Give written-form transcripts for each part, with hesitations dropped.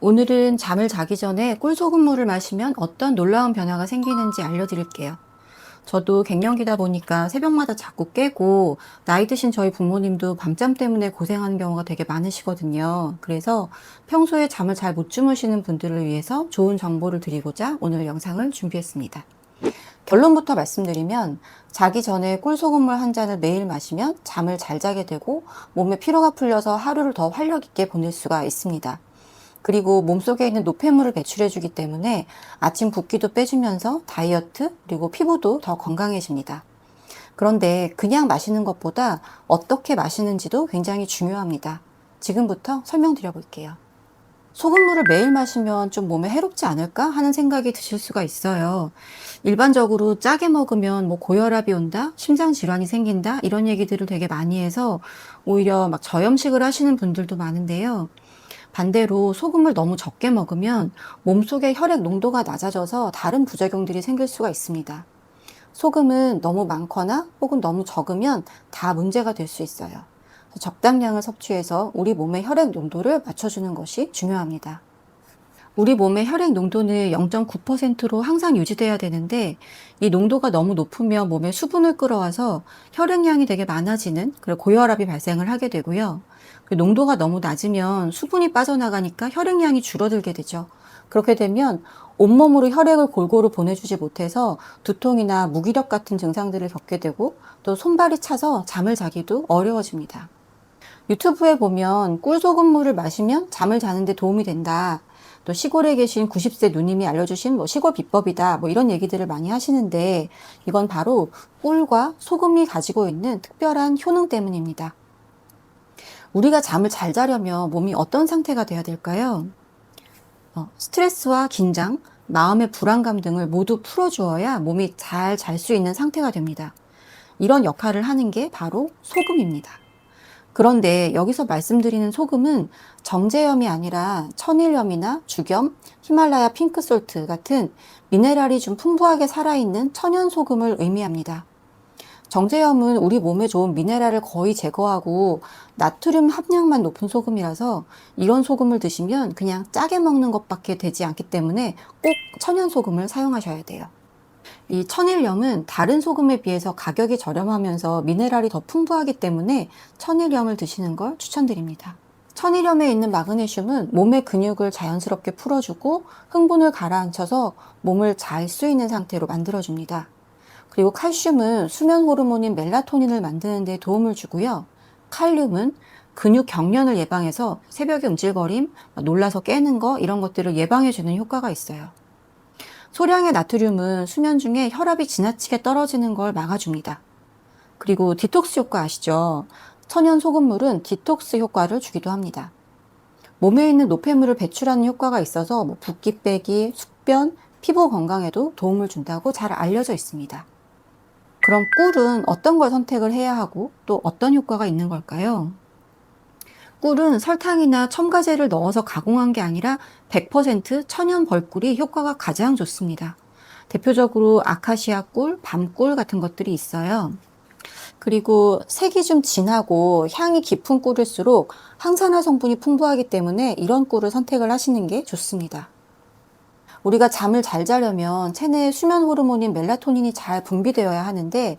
오늘은 잠을 자기 전에 꿀소금물을 마시면 어떤 놀라운 변화가 생기는지 알려드릴게요. 저도 갱년기다 보니까 새벽마다 자꾸 깨고 나이 드신 저희 부모님도 밤잠 때문에 고생하는 경우가 되게 많으시거든요. 그래서 평소에 잠을 잘 못 주무시는 분들을 위해서 좋은 정보를 드리고자 오늘 영상을 준비했습니다. 결론부터 말씀드리면 자기 전에 꿀소금물 한 잔을 매일 마시면 잠을 잘 자게 되고 몸에 피로가 풀려서 하루를 더 활력 있게 보낼 수가 있습니다. 그리고 몸속에 있는 노폐물을 배출해 주기 때문에 아침 붓기도 빼주면서 다이어트 그리고 피부도 더 건강해집니다. 그런데 그냥 마시는 것보다 어떻게 마시는지도 굉장히 중요합니다. 지금부터 설명드려 볼게요. 소금물을 매일 마시면 좀 몸에 해롭지 않을까 하는 생각이 드실 수가 있어요. 일반적으로 짜게 먹으면 뭐 고혈압이 온다, 심장 질환이 생긴다 이런 얘기들을 되게 많이 해서 오히려 막 저염식을 하시는 분들도 많은데요. 반대로 소금을 너무 적게 먹으면 몸속의 혈액 농도가 낮아져서 다른 부작용들이 생길 수가 있습니다. 소금은 너무 많거나 혹은 너무 적으면 다 문제가 될 수 있어요. 적당량을 섭취해서 우리 몸의 혈액 농도를 맞춰주는 것이 중요합니다. 우리 몸의 혈액 농도는 0.9%로 항상 유지돼야 되는데 이 농도가 너무 높으면 몸에 수분을 끌어와서 혈액량이 되게 많아지는 그리고 고혈압이 발생을 하게 되고요. 농도가 너무 낮으면 수분이 빠져나가니까 혈액량이 줄어들게 되죠. 그렇게 되면 온몸으로 혈액을 골고루 보내주지 못해서 두통이나 무기력 같은 증상들을 겪게 되고 또 손발이 차서 잠을 자기도 어려워집니다. 유튜브에 보면 꿀소금물을 마시면 잠을 자는데 도움이 된다. 또 시골에 계신 90세 누님이 알려주신 시골 비법이다. 이런 얘기들을 많이 하시는데 이건 바로 꿀과 소금이 가지고 있는 특별한 효능 때문입니다. 우리가 잠을 잘 자려면 몸이 어떤 상태가 돼야 될까요? 스트레스와 긴장, 마음의 불안감 등을 모두 풀어주어야 몸이 잘 잘 수 있는 상태가 됩니다. 이런 역할을 하는 게 바로 소금입니다. 그런데 여기서 말씀드리는 소금은 정제염이 아니라 천일염이나 죽염, 히말라야 핑크솔트 같은 미네랄이 좀 풍부하게 살아있는 천연 소금을 의미합니다. 정제염은 우리 몸에 좋은 미네랄을 거의 제거하고 나트륨 함량만 높은 소금이라서 이런 소금을 드시면 그냥 짜게 먹는 것밖에 되지 않기 때문에 꼭 천연 소금을 사용하셔야 돼요. 이 천일염은 다른 소금에 비해서 가격이 저렴하면서 미네랄이 더 풍부하기 때문에 천일염을 드시는 걸 추천드립니다. 천일염에 있는 마그네슘은 몸의 근육을 자연스럽게 풀어주고 흥분을 가라앉혀서 몸을 잘 수 있는 상태로 만들어줍니다. 그리고 칼슘은 수면 호르몬인 멜라토닌을 만드는 데 도움을 주고요. 칼륨은 근육 경련을 예방해서 새벽에 움찔거림, 놀라서 깨는 거 이런 것들을 예방해주는 효과가 있어요. 소량의 나트륨은 수면 중에 혈압이 지나치게 떨어지는 걸 막아줍니다. 그리고 디톡스 효과 아시죠? 천연 소금물은 디톡스 효과를 주기도 합니다. 몸에 있는 노폐물을 배출하는 효과가 있어서 붓기 빼기, 숙변, 피부 건강에도 도움을 준다고 잘 알려져 있습니다. 그럼 꿀은 어떤 걸 선택을 해야 하고 또 어떤 효과가 있는 걸까요? 꿀은 설탕이나 첨가제를 넣어서 가공한 게 아니라 100% 천연 벌꿀이 효과가 가장 좋습니다. 대표적으로 아카시아 꿀, 밤꿀 같은 것들이 있어요. 그리고 색이 좀 진하고 향이 깊은 꿀일수록 항산화 성분이 풍부하기 때문에 이런 꿀을 선택을 하시는 게 좋습니다. 우리가 잠을 잘 자려면 체내의 수면 호르몬인 멜라토닌이 잘 분비되어야 하는데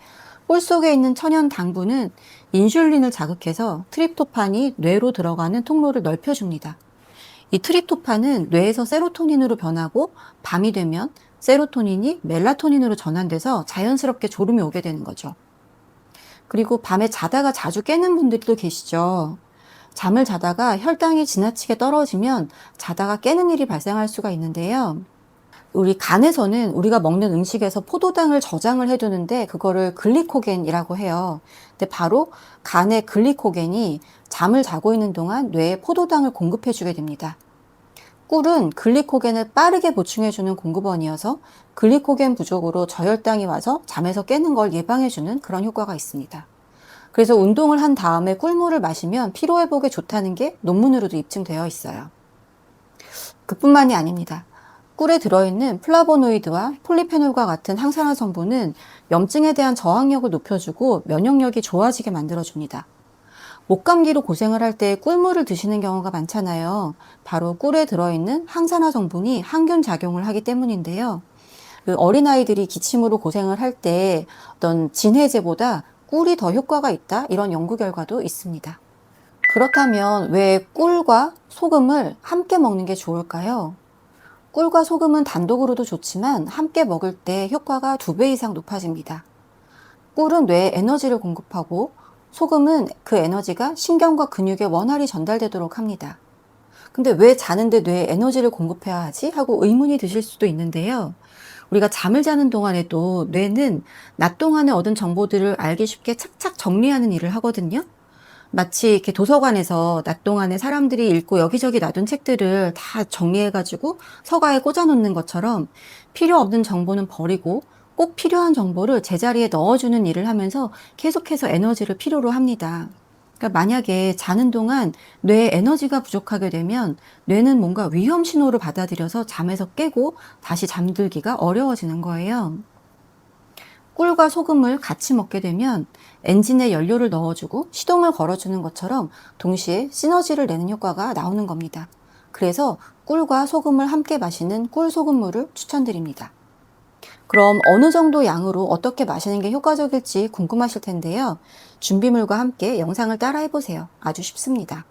꿀 속에 있는 천연 당분은 인슐린을 자극해서 트립토판이 뇌로 들어가는 통로를 넓혀줍니다. 이 트립토판은 뇌에서 세로토닌으로 변하고 밤이 되면 세로토닌이 멜라토닌으로 전환돼서 자연스럽게 졸음이 오게 되는 거죠. 그리고 밤에 자다가 자주 깨는 분들도 계시죠. 잠을 자다가 혈당이 지나치게 떨어지면 자다가 깨는 일이 발생할 수가 있는데요. 우리 간에서는 우리가 먹는 음식에서 포도당을 저장을 해두는데 그거를 글리코겐이라고 해요. 근데 바로 간의 글리코겐이 잠을 자고 있는 동안 뇌에 포도당을 공급해주게 됩니다. 꿀은 글리코겐을 빠르게 보충해주는 공급원이어서 글리코겐 부족으로 저혈당이 와서 잠에서 깨는 걸 예방해주는 그런 효과가 있습니다. 그래서 운동을 한 다음에 꿀물을 마시면 피로회복에 좋다는 게 논문으로도 입증되어 있어요. 그뿐만이 아닙니다. 꿀에 들어있는 플라보노이드와 폴리페놀과 같은 항산화 성분은 염증에 대한 저항력을 높여주고 면역력이 좋아지게 만들어줍니다. 목감기로 고생을 할 때 꿀물을 드시는 경우가 많잖아요. 바로 꿀에 들어있는 항산화 성분이 항균 작용을 하기 때문인데요. 그 어린아이들이 기침으로 고생을 할 때 어떤 진해제보다 꿀이 더 효과가 있다, 이런 연구 결과도 있습니다. 그렇다면 왜 꿀과 소금을 함께 먹는 게 좋을까요? 꿀과 소금은 단독으로도 좋지만 함께 먹을 때 효과가 2배 이상 높아집니다. 꿀은 뇌에 에너지를 공급하고 소금은 그 에너지가 신경과 근육에 원활히 전달되도록 합니다. 근데 왜 자는데 뇌에 에너지를 공급해야 하지? 하고 의문이 드실 수도 있는데요. 우리가 잠을 자는 동안에도 뇌는 낮 동안에 얻은 정보들을 알기 쉽게 착착 정리하는 일을 하거든요. 마치 이렇게 도서관에서 낮 동안에 사람들이 읽고 여기저기 놔둔 책들을 다 정리해가지고 서가에 꽂아놓는 것처럼 필요 없는 정보는 버리고 꼭 필요한 정보를 제자리에 넣어주는 일을 하면서 계속해서 에너지를 필요로 합니다. 그러니까 만약에 자는 동안 뇌에 에너지가 부족하게 되면 뇌는 뭔가 위험 신호를 받아들여서 잠에서 깨고 다시 잠들기가 어려워지는 거예요. 꿀과 소금을 같이 먹게 되면 엔진에 연료를 넣어주고 시동을 걸어주는 것처럼 동시에 시너지를 내는 효과가 나오는 겁니다. 그래서 꿀과 소금을 함께 마시는 꿀소금물을 추천드립니다. 그럼 어느 정도 양으로 어떻게 마시는 게 효과적일지 궁금하실 텐데요. 준비물과 함께 영상을 따라 해보세요. 아주 쉽습니다.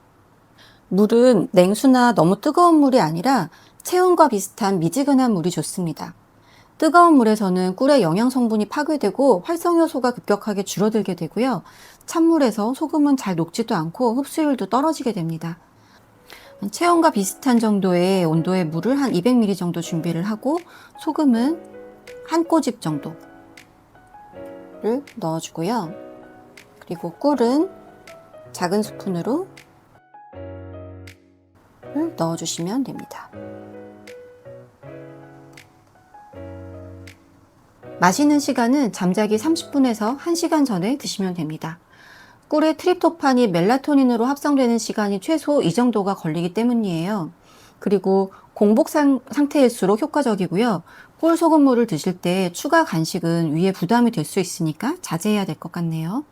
물은 냉수나 너무 뜨거운 물이 아니라 체온과 비슷한 미지근한 물이 좋습니다. 뜨거운 물에서는 꿀의 영양 성분이 파괴되고 활성효소가 급격하게 줄어들게 되고요. 찬물에서 소금은 잘 녹지도 않고 흡수율도 떨어지게 됩니다. 체온과 비슷한 정도의 온도의 물을 한 200ml 정도 준비를 하고 소금은 한 꼬집 정도를 넣어주고요. 그리고 꿀은 작은 스푼으로 넣어주시면 됩니다. 마시는 시간은 잠자기 30분에서 1시간 전에 드시면 됩니다. 꿀의 트립토판이 멜라토닌으로 합성되는 시간이 최소 이 정도가 걸리기 때문이에요. 그리고 공복 상태일수록 효과적이고요. 꿀 소금물을 드실 때 추가 간식은 위에 부담이 될 수 있으니까 자제해야 될 것 같네요.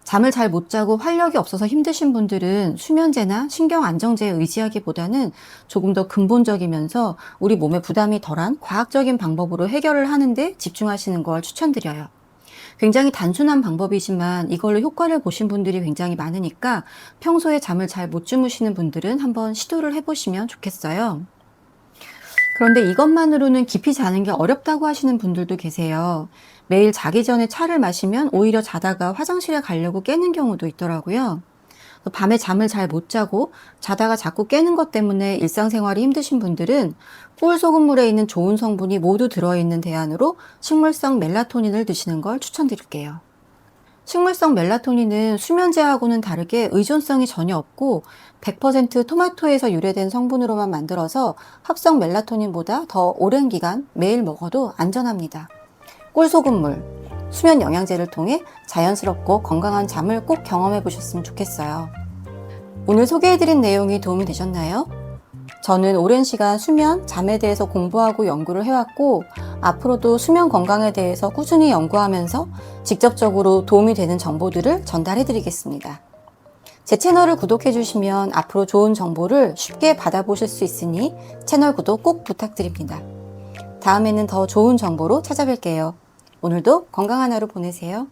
잠을 잘 못 자고 활력이 없어서 힘드신 분들은 수면제나 신경안정제에 의지하기보다는 조금 더 근본적이면서 우리 몸에 부담이 덜한 과학적인 방법으로 해결을 하는데 집중하시는 걸 추천드려요. 굉장히 단순한 방법이지만 이걸로 효과를 보신 분들이 굉장히 많으니까 평소에 잠을 잘 못 주무시는 분들은 한번 시도를 해보시면 좋겠어요. 그런데 이것만으로는 깊이 자는 게 어렵다고 하시는 분들도 계세요. 매일 자기 전에 차를 마시면 오히려 자다가 화장실에 가려고 깨는 경우도 있더라고요. 밤에 잠을 잘 못 자고 자다가 자꾸 깨는 것 때문에 일상생활이 힘드신 분들은 꿀 소금물에 있는 좋은 성분이 모두 들어있는 대안으로 식물성 멜라토닌을 드시는 걸 추천드릴게요. 식물성 멜라토닌은 수면제하고는 다르게 의존성이 전혀 없고 100% 토마토에서 유래된 성분으로만 만들어서 합성 멜라토닌보다 더 오랜 기간 매일 먹어도 안전합니다. 꿀소금물, 수면 영양제를 통해 자연스럽고 건강한 잠을 꼭 경험해 보셨으면 좋겠어요. 오늘 소개해드린 내용이 도움이 되셨나요? 저는 오랜 시간 수면, 잠에 대해서 공부하고 연구를 해왔고 앞으로도 수면 건강에 대해서 꾸준히 연구하면서 직접적으로 도움이 되는 정보들을 전달해 드리겠습니다. 제 채널을 구독해 주시면 앞으로 좋은 정보를 쉽게 받아보실 수 있으니 채널 구독 꼭 부탁드립니다. 다음에는 더 좋은 정보로 찾아뵐게요. 오늘도 건강한 하루 보내세요.